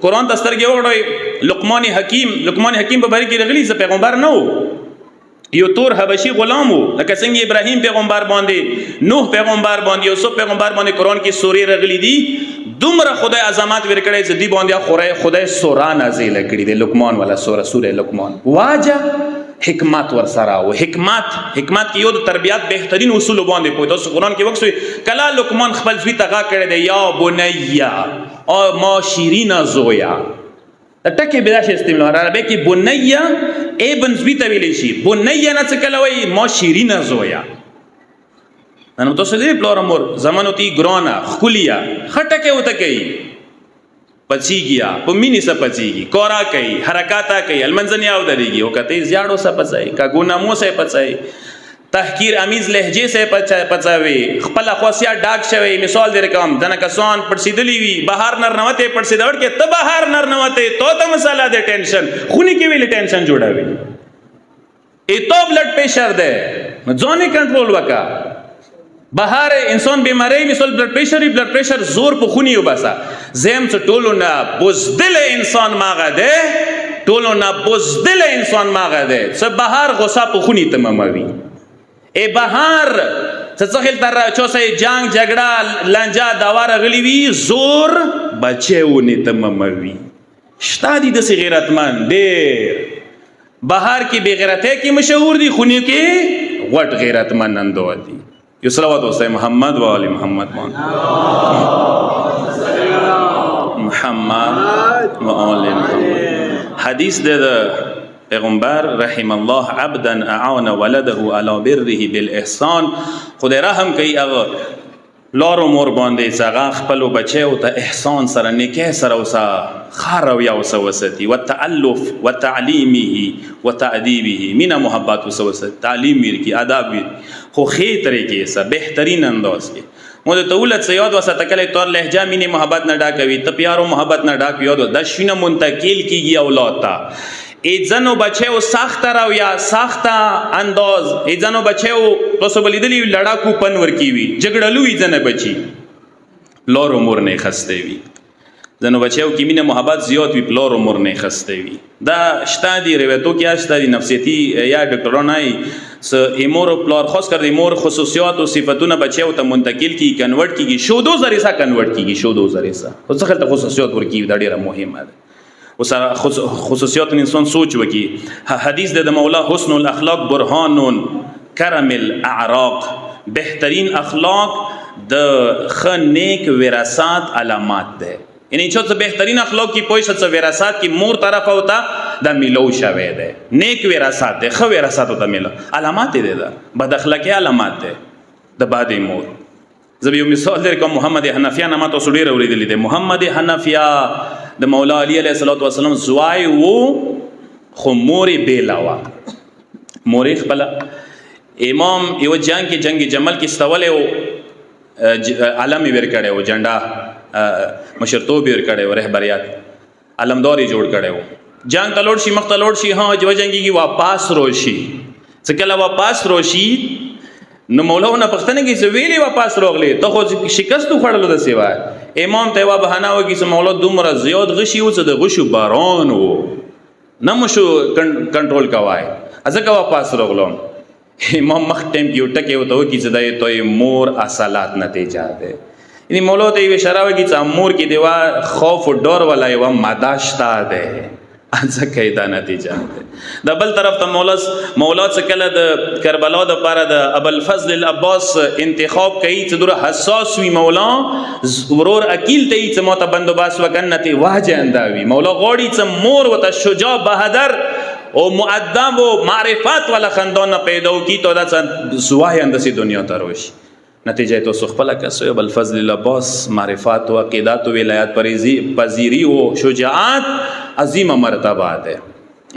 قرآن دسترګي وړي لقمان حکیم په بری کې رغلی ز پیغمبر نو یو تور حبشي غلام وو لکه څنګه ابراهیم پیغمبر باندې نوح پیغمبر باندې یوسف پیغمبر باندې قرآن کې سورې رغلی دي دومره خدای عظمت ورکړي چې دی باندې خدای سورہ نازل کړي د لقمان والا سورہ لقمان واجه حکمت ور سره او حکمت کې یو د تربیات بهترین اصول باندې پوي تاسو قرآن کې وښوي کلا لقمان خپل زوی ته کړي دی یا بنیا او ما شیرین زویا ټکه بلاش استعمال عربی کې بنیا ابن زوی ته ویل شي بنیا نه څه کلوي ما شیرین زویا نن تاسو دې پلور امور زمانو تی ګرانا خولیا خټکه وته کوي پچیگیا په مینی سا پچیگی کورا کوي حرکاتا کوي المنځنی او درېږي او کته زیاړو سا پڅای کا ګونامو سا پڅای تحقیر امیز لهجه سے پڅوي خپل خواسیا ډاک شوی مثال در کوم دنه کسان پړسیدلی وی بهر نرنوته پړسیدور کې ته بهر نرنوته تو مساله د ټینشن خونی کې ویل ټینشن جوړاوي ای تو بلډ پریشر ده ځونه کنټرول وکا بهر انسان بیماری مثال بلډ پریشر زور په خونی وباسا زم څ ټولو نه بوزدل انسان ماغه ده ټولو نه بوزدل انسان ماغه ده څ بهر غصه په خونی تماموي ای بهر څه خل تر چوسې جنگ جګړه لنجا داوار غلی وی زور بچیونه تماموي شتادي د غیرتمن ډېر بهر کې بے غیرته کې مشهور دي خونی کې غټ غیرتمن نندو دي یو صلوات وسه محمد و علی محمد محمد و آل محمد حدیث ده پیغمبر رحم الله عبدا اعان ولده علی بره بالاحسان خدای رحم کوي هغه لار و مور باندې څنګه خپل بچو ته احسان سره نیکه سره وسا خار او یا وسوستی وتالف وتعلیمه وتادیبه مینا محبت وسوسه تعلیم ور کی آداب ور خو خې طریقې سره بهترین انداز کې مو د دولت سیاد وسه تکله تور لهجه مینه محبت نه ډاکوي ته پیارو محبت نه ډاک یاد د شینه منتقل کیږي اولاد ته ایزنو بچو سخت راو یا سخت انداز ایزنو بچو تاسو بلیدلی لړاکو پن ورکی وی جګړلو ایزنه بچی لور عمر نه خسته وی زنو بچو کی مینه محبت زیات وی لور عمر نه خسته وی دا شتادی روایتو کې اشتادی نفسیتی یا ډاکټرونای س ایمور پلار خاص کر ایمور خصوصیات او صفاتونه بچو ته منتقل کی کنورټ کیږي شو دو زری سا کنورټ کیږي شو دو زری سا او څه خلک خصوصیات ورکی دا ډیره مهمه ده خصوصیات انسان سوچ وکي حدیث د مولا حسن الاخلاق برهان کرم الاعراق بهترین اخلاق د خنیک وراثت علامات ده یعنی چې بهترین اخلاق کی پوي څه وراثت کی مور طرف ہوتا د ملو شوه ده نیک وراثت ده خو وراثت ته ملو علامات ده ده بد اخلاقی علامات ده د بعد مور زبې یو مثال درکوم محمد حنفیه نامه تاسو ډیر اوریدلې ده محمد حنفیه د مولا علی علیه السلام زوای وو خو مورې بیلاوه مورې خپل امام یو جنگ کې جنگ جمل کې استولې او علم ور کړي او جنډا مشرتوب ور کړي او رهبریات علمداري جوړ کړي او جنگ تلوړ شي مخ تلوړ شي ها جو جنگي کې واپس روشي څکله واپس روشي نو مولاونه پښتنه کې زویلی واپس روغلی ته خو شکست خوړلو د سیوا امام ته وا بهانه وږي چې مولا دومره زیات غشي و چې د غشو باران وو نمشو کنټرول کوای ازکه واپس روغلم امام مخ ټیم کې وټکه وته وږي چې دای ته مور اصالات نتیجه ده یعنی مولا ته وی اشاره وږي چې مور کې دیوا خوف او ډور ولا یو ماداشتا ده ځکه دا نتیجه ده د بل طرف ته مولا څخه کله د کربلا د پاره د ابوالفضل العباس انتخاب کوي چې دوره حساس وي مولا ورور اکیل ته چې ماته بندوباس وکنته واجه انداوي مولا غوړي چې مور وته شجاع بهادر او مؤدب او معرفت ولا خندان پیدا کی ته د زوای اندسي دنیا ته روشي نتیجه تو سخپل کسو ابوالفضل العباس معرفت و عقیدت و ولایت پذیری و شجاعت عظیم مرتبه ده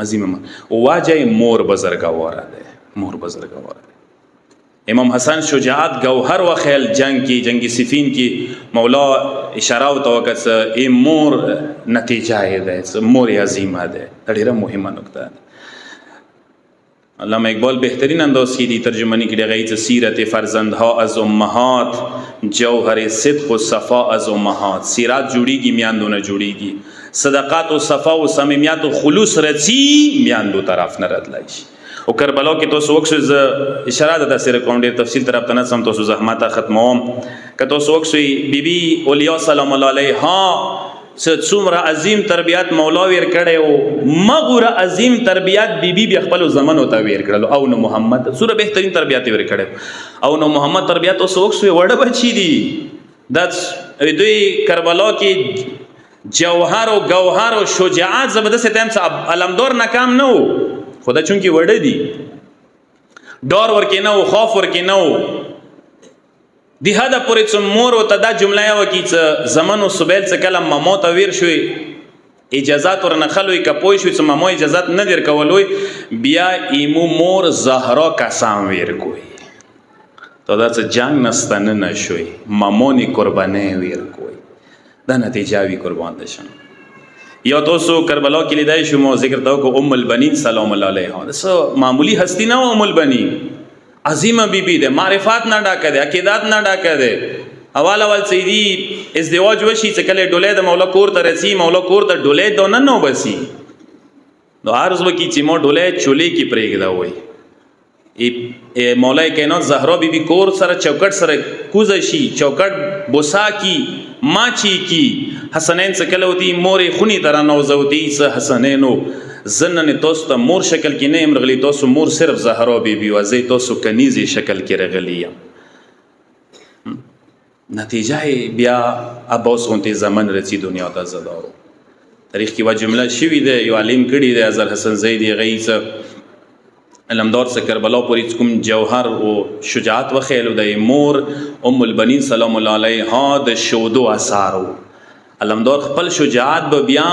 عظیم واجه مور بزرگوار ده مور بزرگوار ده امام حسن شجاعت گوهر و خیل جنگ کی جنگی صفین کی مولا اشاره و توقع ای مور نتیجه ده مور عظیمه ده ډیره مهمه نکته ده علامه اقبال بهترین انداز کی دی ترجمانی کی لغیت سیرت فرزندها از امهات جوهر صدق و صفا از امهات سیرت جوړیږي میاندو نه جوړیږي صدقات و صفا و صمیمیت و خلوص رچی میاندو طرف نه راتلای شي او کربلا کې تاسو وکړو اشاره د تفسیر کوم ډیر تفصیل طرف ته نه سم تاسو زحمت ختموم که تاسو وکړو بیبي اولیا سلام الله علیها څومره عظیم تربیات مولا ور کړو مغه عظیم تربیات بیبي بیا خپل زمانو ته ور کړلو او نو محمد سوره بهترین تربیات ور کړو او نو محمد تربیات اوس وکړو وړه بچی دي د دوی کربلا کې جوهر او گوهر او شجاعت زبردست تیم څخه علمدار ناکام نه وو خدا چونکی وړه دي ډار ورکې نه وو خوف ورکې نه وو دی هدا پورې چې مور او تدا جمله یو کی چې زمانو سبیل څخه کلم مامو ته ویر شوی اجازهات ورنخلوي کپوي شوی چې مامو اجازهات نه در کولوي بیا ایمو مور زهرا قسم ویر کوي تا دا څه جنگ نستنه نشوی مامونی قربانه ویر کوی دا نتیجه وی قربان دشن. یا تاسو کربلا کې لیدای شو مو ذکر تاو کو ام البنین سلام الله علیها دسو معمولی هستی نه ام البنین عظیمه بیبی ده معرفات نه ډاکه ده عقیدات نه ډاکه ده اول سیدی ازدواج وشي چې کله ډولې د مولا کور ته رسی مولا کور ته ډولې دونه نو بسی نو عرض وکي چې مو ډولې چولې کې پرېږدا وای ای مولای کائنات زهرا بیبی کور سره چوکټ سره کوزه شي چوکټ بوسا کی ماچی کی حسنین څخه کله وتی مورې خونی تر نوزوتی څه حسنینو زنن تاسو ته مور شکل کې نه امرغلی تاسو مور صرف زهرا بیبی و زی تاسو کنیزی شکل کې رغلیم. نتیجه بیا اباس غونتی زمن رسی دنیا ته زدارو تاریخ کې وا جمله شوی ده یو عالم کړي ده ازل حسن زیدی غیث علمدار سے کربلا پوری کوم جوهر او شجاعت و خیل د مور ام البنین سلام الله علیها د شودو اثارو علمدار خپل شجاعت به بیا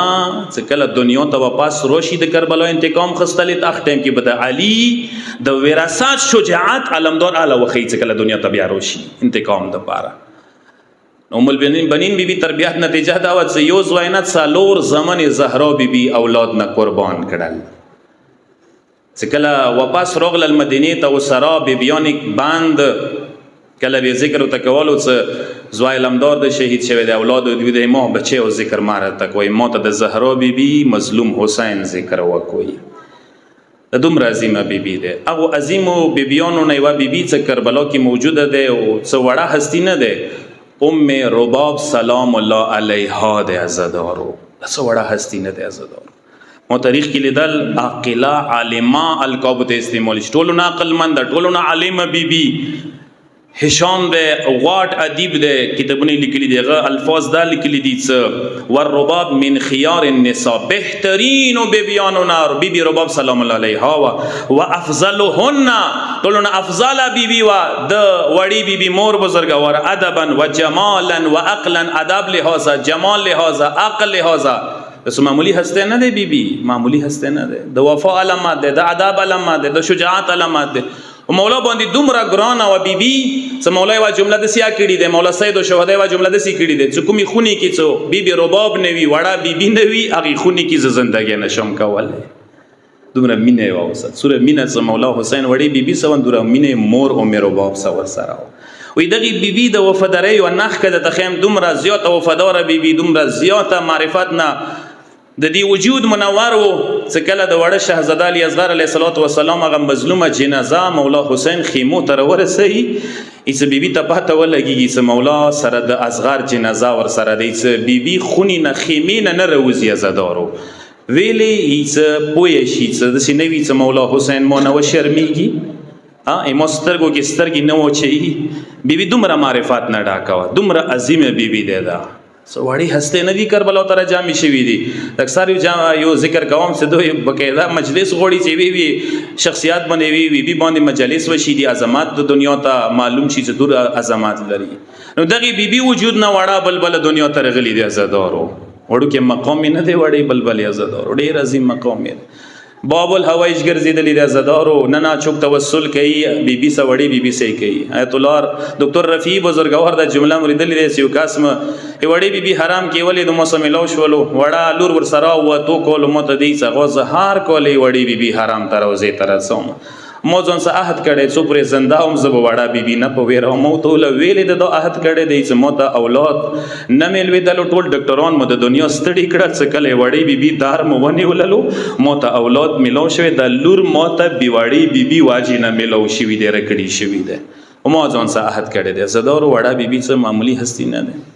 چې کله دنیا ته واپس روشي د کربلا انتقام خستلې تاخ ټیم کې بد علی د وراثت شجاعت علمدار اعلی وخی چې کله دنیا ته بیا روشي انتقام د پاره ام البنین بیبی تربیت نتیجه دا و چې یو زوینت سالور زمن زهرا بیبی اولاد نه قربان کړل چې کله واپس روغل المدینه ته وسرا بیبیان باند کله به ذکر وکولو چې زوای لمدار د شهید شوی د اولاد دوی د ما بچي او ذکر ماره تکوي ما ته د زهرا بیبی مظلوم حسین ذکر وکوي د دوم عظیمه بیبی ده هغه عظیمو بیبیانو نه و بیبی چې کربلا کې موجوده ده او څو وړه هستی نه ده ام رباب سلام الله علیها ده عزادارو څو وړه هستی نه ده عزادارو مو تاریخ کې لیدل عاقله عالمه القاب ته استعمال ټولو نه عقل مند ټولو نه عالمه بیبی هشام ده غاټ ادیب ده کتابونه لیکلي دي غ الفاظ دا لیکلي دي څ ور رباب من خيار النساء بهترین بیبیانو نار بیبی رباب سلام الله علیها و افضلهن ټولو نه افضل بیبی و د وړي بیبی مور بزرګوار ادبا و جمالا و عقلا ادب لحاظه جمال لحاظه عقل لحاظه بس معمولی هسته نه ده بیبی معمولی هسته نه ده د وفا علامات ده د ادب علامات ده د شجاعت علامات ده او مولا باندې دومره ګران او بیبی چې مولا وا جمله د سیا کړي ده مولا سید او شهدا وا جمله د سی کړي ده چې کومي خونی کې څو بیبی رباب نوي وړه بیبی نوي هغه خونی کې زندګي نشم کوله دومره مینه او وسط سوره مینه چې مولا حسین وړي بیبی سو دومره مینه مور او مې رباب سو سره وې دغه بیبی د وفاداری او نخ کده تخیم دومره زیات وفادار بیبی دومره زیات معرفت نه د دې وجود منور وو چې کله د وړه شهزاده علی اصغر علیه الصلاۃ والسلام هغه مظلومه جنازه مولا حسین خیمو تر ورسي ایس بیبی ته پته ولګي چې مولا سره د اصغر جنازه ور سره دی چې بیبی خونی نه خیمه نه روزي زدارو ویلي ایس پوي شي چې د سینوي چې مولا حسین مو نه شرمېږي ایمو سترګو کې سترګې نه وچي بیبی دومره معرفت نه ډاکاوه دومره عظیمه بیبی دی دا سواړی هسته ندی کربلا تر جامع شوی دي اکثر یو ذکر کوم چې دوی بقاعده مجلس غوړي چې وی شخصیت باندې وی باندې مجلس وشي دي عظمت د دنیا ته معلوم شي چې دور عظمت لري نو دغه بیبي وجود نه وړه بلبل دنیا ته رغلی دي عزادارو وړو کې مقام نه دی وړي بلبل عزادارو ډیر عظیم مقام دی باب الهوایج ګرځیدلی د عزادارو نه نه چوک توسل کوي بیبي سوړي بیبي سي کوي آیت الله ډاکټر رفیع بزرګور د جمله مریدلی د سیو قسم وړي بیبي حرام کې ولې د موسم لو شولو وړه لور ور سره و تو کول متدی څغه زهار کولې وړي بیبي حرام تر وزي تر سوم موزون سه عهد کړي څو پر زنده هم زب وړه بیبي نه په ویره مو ته ویلې د عهد کړي د چې موته اولاد نه ملوي د ټول ډاکټران مو د دنیا ستړي کړه څه کله وړي بیبي دار مو ونی وللو موته اولاد ملو شوی د لور موته بیوړي بیبي واجی نه ملو شوی د رکړي شوی ده او موزون سه عهد کړي د زدار وړه بیبي څه معمولی هستی نه ده